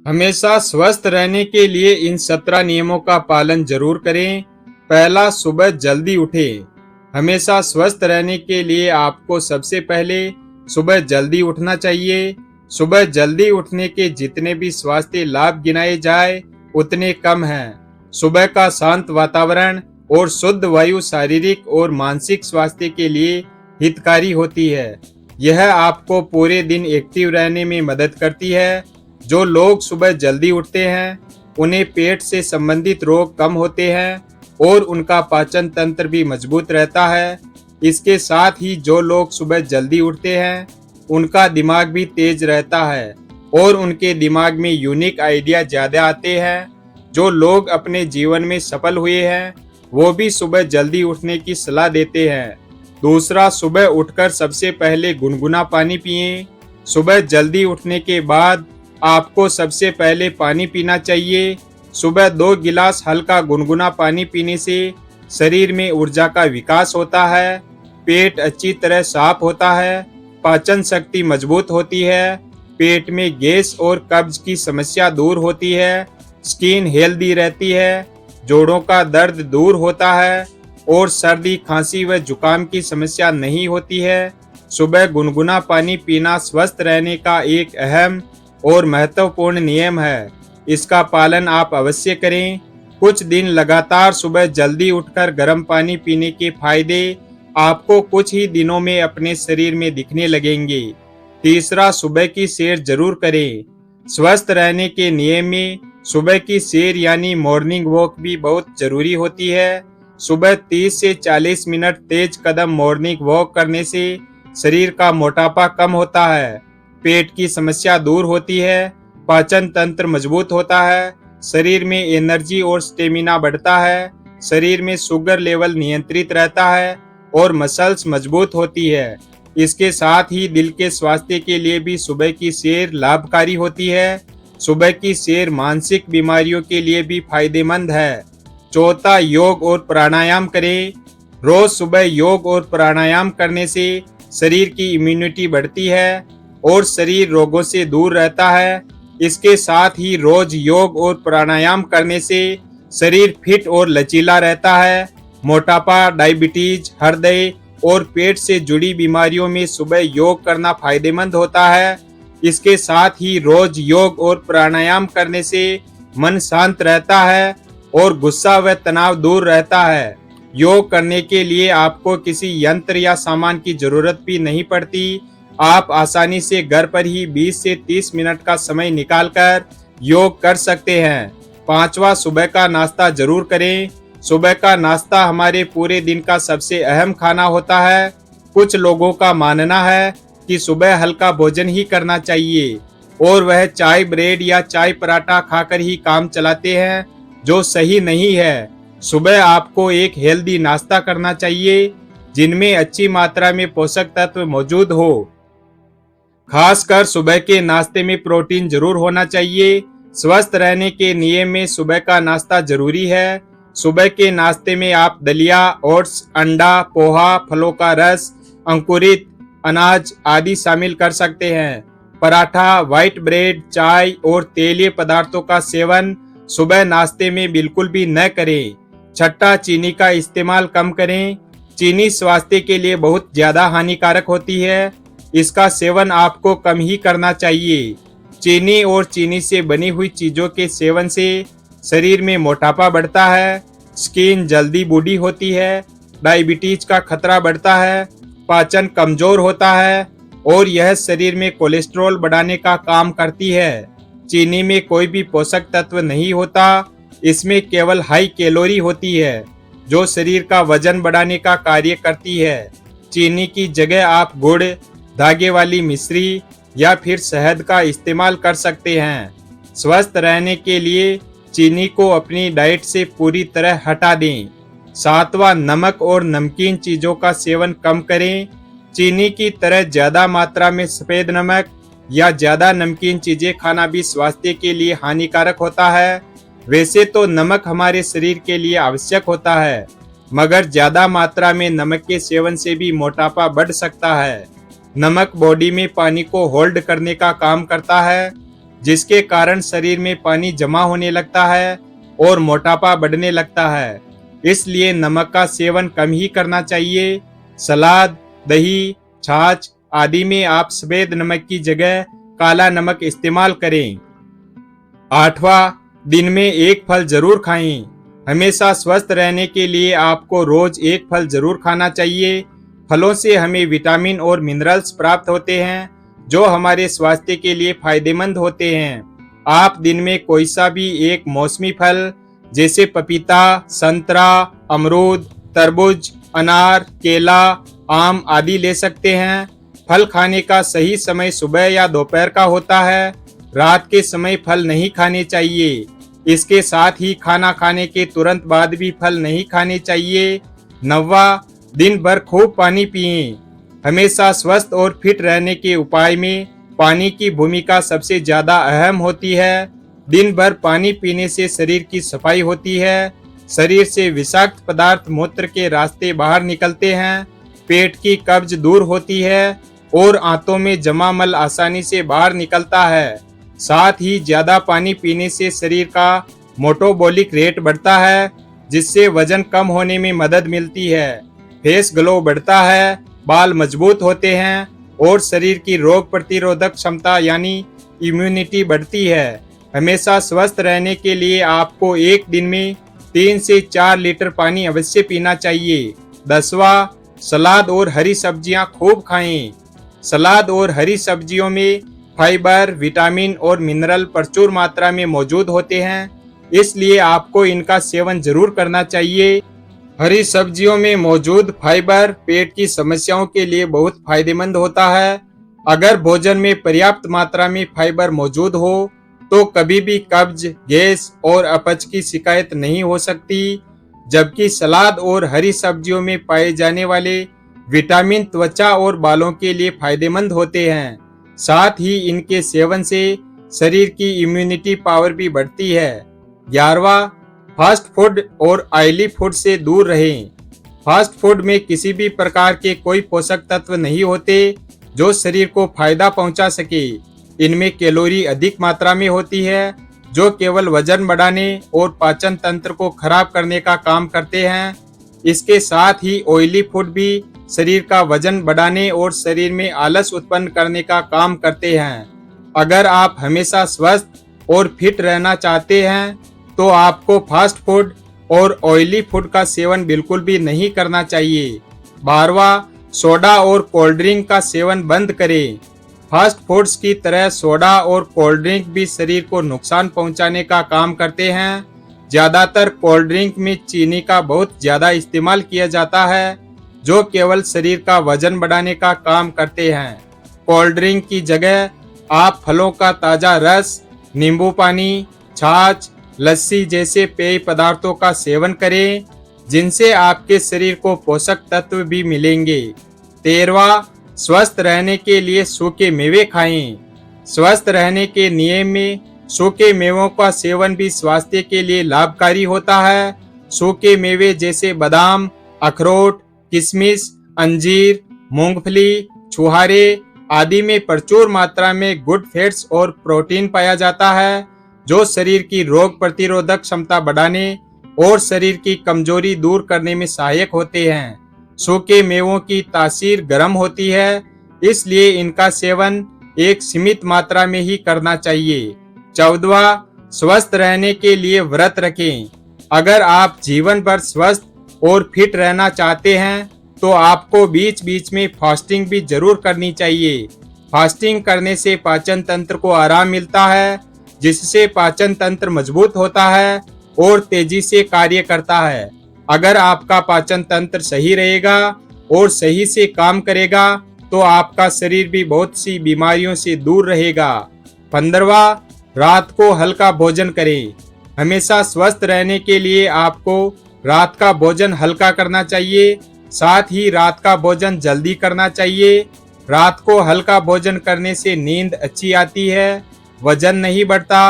हमेशा स्वस्थ रहने के लिए इन 17 नियमों का पालन जरूर करें। पहला, सुबह जल्दी उठें। हमेशा स्वस्थ रहने के लिए आपको सबसे पहले सुबह जल्दी उठना चाहिए। सुबह जल्दी उठने के जितने भी स्वास्थ्य लाभ गिनाए जाए उतने कम हैं। सुबह का शांत वातावरण और शुद्ध वायु शारीरिक और मानसिक स्वास्थ्य के लिए हितकारी होती है। यह आपको पूरे दिन एक्टिव रहने में मदद करती है। जो लोग सुबह जल्दी उठते हैं उन्हें पेट से संबंधित रोग कम होते हैं और उनका पाचन तंत्र भी मजबूत रहता है। इसके साथ ही जो लोग सुबह जल्दी उठते हैं उनका दिमाग भी तेज रहता है और उनके दिमाग में यूनिक आइडिया ज्यादा आते हैं। जो लोग अपने जीवन में सफल हुए हैं वो भी सुबह जल्दी उठने की सलाह देते हैं। दूसरा, सुबह उठकर सबसे पहले गुनगुना पानी पिएं। सुबह जल्दी उठने के बाद आपको सबसे पहले पानी पीना चाहिए। सुबह 2 गिलास हल्का गुनगुना पानी पीने से शरीर में ऊर्जा का विकास होता है, पेट अच्छी तरह साफ होता है, पाचन शक्ति मजबूत होती है, पेट में गैस और कब्ज की समस्या दूर होती है, स्किन हेल्दी रहती है, जोड़ों का दर्द दूर होता है और सर्दी खांसी व जुकाम की समस्या नहीं होती है। सुबह गुनगुना पानी पीना स्वस्थ रहने का एक अहम और महत्वपूर्ण नियम है। इसका पालन आप अवश्य करें। कुछ दिन लगातार सुबह जल्दी उठकर गर्म पानी पीने के फायदे आपको कुछ ही दिनों में अपने शरीर में दिखने लगेंगे। तीसरा, सुबह की सैर जरूर करें। स्वस्थ रहने के नियम में सुबह की सैर यानी मॉर्निंग वॉक भी बहुत जरूरी होती है। सुबह 30 से 40 मिनट तेज कदम मॉर्निंग वॉक करने से शरीर का मोटापा कम होता है, पेट की समस्या दूर होती है, पाचन तंत्र मजबूत होता है, शरीर में एनर्जी और स्टेमिना बढ़ता है, शरीर में शुगर लेवल नियंत्रित रहता है और मसल्स मजबूत होती है। इसके साथ ही दिल के स्वास्थ्य के लिए भी सुबह की सैर लाभकारी होती है। सुबह की सैर मानसिक बीमारियों के लिए भी फायदेमंद है। चौथा, योग और प्राणायाम करें। रोज सुबह योग और प्राणायाम करने से शरीर की इम्यूनिटी बढ़ती है और शरीर रोगों से दूर रहता है। इसके साथ ही रोज योग और प्राणायाम करने से शरीर फिट और लचीला रहता है। मोटापा, डायबिटीज, हृदय और पेट से जुड़ी बीमारियों में सुबह योग करना फायदेमंद होता है। इसके साथ ही रोज योग और प्राणायाम करने से मन शांत रहता है और गुस्सा व तनाव दूर रहता है। योग करने के लिए आपको किसी यंत्र या सामान की जरूरत भी नहीं पड़ती। आप आसानी से घर पर ही 20 से 30 मिनट का समय निकालकर योग कर सकते हैं। पांचवा, सुबह का नाश्ता जरूर करें। सुबह का नाश्ता हमारे पूरे दिन का सबसे अहम खाना होता है। कुछ लोगों का मानना है कि सुबह हल्का भोजन ही करना चाहिए और वह चाय ब्रेड या चाय पराठा खाकर ही काम चलाते हैं, जो सही नहीं है। सुबह आपको एक हेल्दी नाश्ता करना चाहिए जिनमें अच्छी मात्रा में पोषक तत्व मौजूद हो। खासकर सुबह के नाश्ते में प्रोटीन जरूर होना चाहिए। स्वस्थ रहने के नियम में सुबह का नाश्ता जरूरी है। सुबह के नाश्ते में आप दलिया, ओट्स, अंडा, पोहा, फलों का रस, अंकुरित अनाज आदि शामिल कर सकते हैं। पराठा, व्हाइट ब्रेड, चाय और तेलीय पदार्थों का सेवन सुबह नाश्ते में बिल्कुल भी न करें। छठा, चीनी का इस्तेमाल कम करें। चीनी स्वास्थ्य के लिए बहुत ज्यादा हानिकारक होती है। इसका सेवन आपको कम ही करना चाहिए। चीनी और चीनी से बनी हुई चीजों के सेवन से शरीर में मोटापा बढ़ता है, स्किन जल्दी बूढ़ी होती है, डायबिटीज का खतरा बढ़ता है, पाचन कमजोर होता है और यह शरीर में कोलेस्ट्रॉल बढ़ाने का काम करती है। चीनी में कोई भी पोषक तत्व नहीं होता, इसमें केवल हाई कैलोरी होती है जो शरीर का वजन बढ़ाने का कार्य करती है। चीनी की जगह आप गुड़, धागे वाली मिश्री या फिर शहद का इस्तेमाल कर सकते हैं। स्वस्थ रहने के लिए चीनी को अपनी डाइट से पूरी तरह हटा दें। सातवां, नमक और नमकीन चीजों का सेवन कम करें। चीनी की तरह ज्यादा मात्रा में सफेद नमक या ज्यादा नमकीन चीजें खाना भी स्वास्थ्य के लिए हानिकारक होता है। वैसे तो नमक हमारे शरीर के लिए आवश्यक होता है, मगर ज्यादा मात्रा में नमक के सेवन से भी मोटापा बढ़ सकता है। नमक बॉडी में पानी को होल्ड करने का काम करता है, जिसके कारण शरीर में पानी जमा होने लगता है और मोटापा बढ़ने लगता है। इसलिए नमक का सेवन कम ही करना चाहिए। सलाद, दही, छाछ आदि में आप सफेद नमक की जगह काला नमक इस्तेमाल करें। 8वां, दिन में एक फल जरूर खाएं। हमेशा स्वस्थ रहने के लिए आपको रोज एक फल जरूर खाना चाहिए। फलों से हमें विटामिन और मिनरल्स प्राप्त होते हैं जो हमारे स्वास्थ्य के लिए फायदेमंद होते हैं। आप दिन में कोई सा भी एक मौसमी फल जैसे पपीता, संतरा, अमरूद, तरबूज, अनार, केला, आम आदि ले सकते हैं। फल खाने का सही समय सुबह या दोपहर का होता है। रात के समय फल नहीं खाने चाहिए। इसके साथ ही खाना खाने के तुरंत बाद भी फल नहीं खाने चाहिए। 9वां, दिन भर खूब पानी पिएं। हमेशा स्वस्थ और फिट रहने के उपाय में पानी की भूमिका सबसे ज्यादा अहम होती है। दिन भर पानी पीने से शरीर की सफाई होती है। शरीर से विषाक्त पदार्थ मूत्र के रास्ते बाहर निकलते हैं। पेट की कब्ज दूर होती है और आंतों में जमा मल आसानी से बाहर निकलता है। साथ ही ज्यादा पानी पीने से शरीर का मेटाबॉलिक रेट बढ़ता है, जिससे वजन कम होने में मदद मिलती है। फेस ग्लो बढ़ता है, बाल मजबूत होते हैं और शरीर की रोग प्रतिरोधक क्षमता यानी इम्यूनिटी बढ़ती है। हमेशा स्वस्थ रहने के लिए आपको एक दिन में 3 से 4 लीटर पानी अवश्य पीना चाहिए। 10वां, सलाद और हरी सब्जियां खूब खाएं। सलाद और हरी सब्जियों में फाइबर, विटामिन और मिनरल प्रचुर मात्रा में मौजूद होते हैं, इसलिए आपको इनका सेवन जरूर करना चाहिए। हरी सब्जियों में मौजूद फाइबर पेट की समस्याओं के लिए बहुत फायदेमंद होता है। अगर भोजन में पर्याप्त मात्रा में फाइबर मौजूद हो तो कभी भी कब्ज, गैस और अपच की शिकायत नहीं हो सकती। जबकि सलाद और हरी सब्जियों में पाए जाने वाले विटामिन त्वचा और बालों के लिए फायदेमंद होते हैं। साथ ही इनके सेवन से शरीर की इम्यूनिटी पावर भी बढ़ती है। 11वां, फास्ट फूड और ऑयली फूड से दूर रहें। फास्ट फूड में किसी भी प्रकार के कोई पोषक तत्व नहीं होते जो शरीर को फायदा पहुंचा सके। इनमें कैलोरी अधिक मात्रा में होती है जो केवल वजन बढ़ाने और पाचन तंत्र को खराब करने का काम करते हैं। इसके साथ ही ऑयली फूड भी शरीर का वजन बढ़ाने और शरीर में आलस उत्पन्न करने का काम करते हैं। अगर आप हमेशा स्वस्थ और फिट रहना चाहते हैं तो आपको फास्ट फूड और ऑयली फूड का सेवन बिल्कुल भी नहीं करना चाहिए। 12वां, सोडा और कोल्ड ड्रिंक का सेवन बंद करें। फास्ट फूड्स की तरह सोडा और कोल्ड ड्रिंक भी शरीर को नुकसान पहुंचाने का काम करते हैं। ज्यादातर कोल्ड ड्रिंक में चीनी का बहुत ज्यादा इस्तेमाल किया जाता है जो केवल शरीर का वजन बढ़ाने का काम करते हैं। कोल्ड ड्रिंक की जगह आप फलों का ताजा रस, नींबू पानी, छाछ, लस्सी जैसे पेय पदार्थों का सेवन करें जिनसे आपके शरीर को पोषक तत्व भी मिलेंगे। 13वां, स्वस्थ रहने के लिए सूखे मेवे खाएं। स्वस्थ रहने के नियम में सूखे मेवों का सेवन भी स्वास्थ्य के लिए लाभकारी होता है। सूखे मेवे जैसे बादाम, अखरोट, किशमिश, अंजीर, मूंगफली, छुहारे आदि में प्रचुर मात्रा में गुड फैट्स और प्रोटीन पाया जाता है जो शरीर की रोग प्रतिरोधक क्षमता बढ़ाने और शरीर की कमजोरी दूर करने में सहायक होते हैं। सूखे मेवों की तासीर गर्म होती है, इसलिए इनका सेवन एक सीमित मात्रा में ही करना चाहिए। 14वां, स्वस्थ रहने के लिए व्रत रखें। अगर आप जीवन भर स्वस्थ और फिट रहना चाहते हैं तो आपको बीच बीच में फास्टिंग भी जरूर करनी चाहिए। फास्टिंग करने से पाचन तंत्र को आराम मिलता है, जिससे पाचन तंत्र मजबूत होता है और तेजी से कार्य करता है। अगर आपका पाचन तंत्र सही रहेगा और सही से काम करेगा तो आपका शरीर भी बहुत सी बीमारियों से दूर रहेगा। 15वां, रात को हल्का भोजन करें। हमेशा स्वस्थ रहने के लिए आपको रात का भोजन हल्का करना चाहिए, साथ ही रात का भोजन जल्दी करना चाहिए। रात को हल्का भोजन करने से नींद अच्छी आती है, वजन नहीं बढ़ता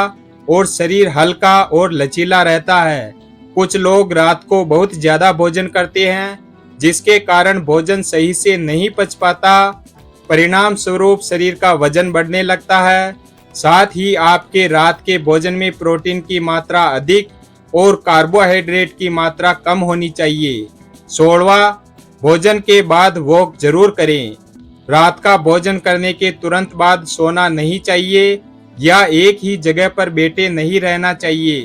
और शरीर हल्का और लचीला रहता है। कुछ लोग रात को बहुत ज्यादा भोजन करते हैं जिसके कारण भोजन सही से नहीं पच पाता। परिणाम स्वरूप शरीर का वजन बढ़ने लगता है साथ ही आपके रात के भोजन में प्रोटीन की मात्रा अधिक और कार्बोहाइड्रेट की मात्रा कम होनी चाहिए। 16वां, भोजन के बाद वॉक जरूर करें। रात का भोजन करने के तुरंत बाद सोना नहीं चाहिए या एक ही जगह पर बैठे नहीं रहना चाहिए।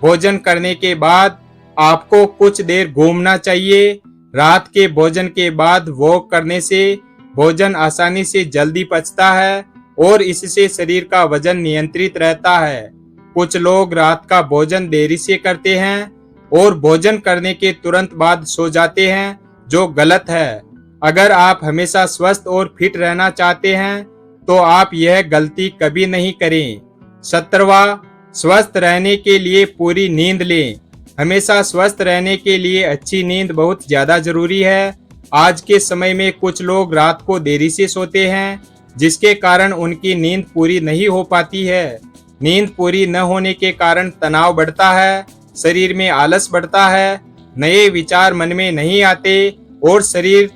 भोजन करने के बाद आपको कुछ देर घूमना चाहिए। रात के भोजन के बाद वॉक करने से भोजन आसानी से जल्दी पचता है और इससे शरीर का वजन नियंत्रित रहता है। कुछ लोग रात का भोजन देरी से करते हैं और भोजन करने के तुरंत बाद सो जाते हैं, जो गलत है। अगर आप हमेशा स्वस्थ और फिट रहना चाहते हैं तो आप यह गलती कभी नहीं करें। 17वां, स्वस्थ रहने के लिए पूरी नींद लें। हमेशा स्वस्थ रहने के लिए अच्छी नींद बहुत ज्यादा जरूरी है। आज के समय में कुछ लोग रात को देरी से सोते हैं, जिसके कारण उनकी नींद पूरी नहीं हो पाती है। नींद पूरी न होने के कारण तनाव बढ़ता है, शरीर में आलस बढ़ता है, नए विचार मन में नहीं आते और शरीर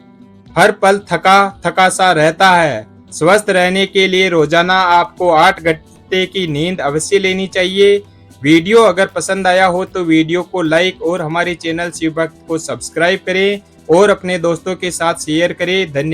हर पल थका थका सा रहता है। स्वस्थ रहने के लिए रोजाना आपको 8 घंटे की नींद अवश्य लेनी चाहिए। वीडियो अगर पसंद आया हो तो वीडियो को लाइक और हमारे चैनल शिव भक्त को सब्सक्राइब करें और अपने दोस्तों के साथ शेयर करें। धन्यवाद।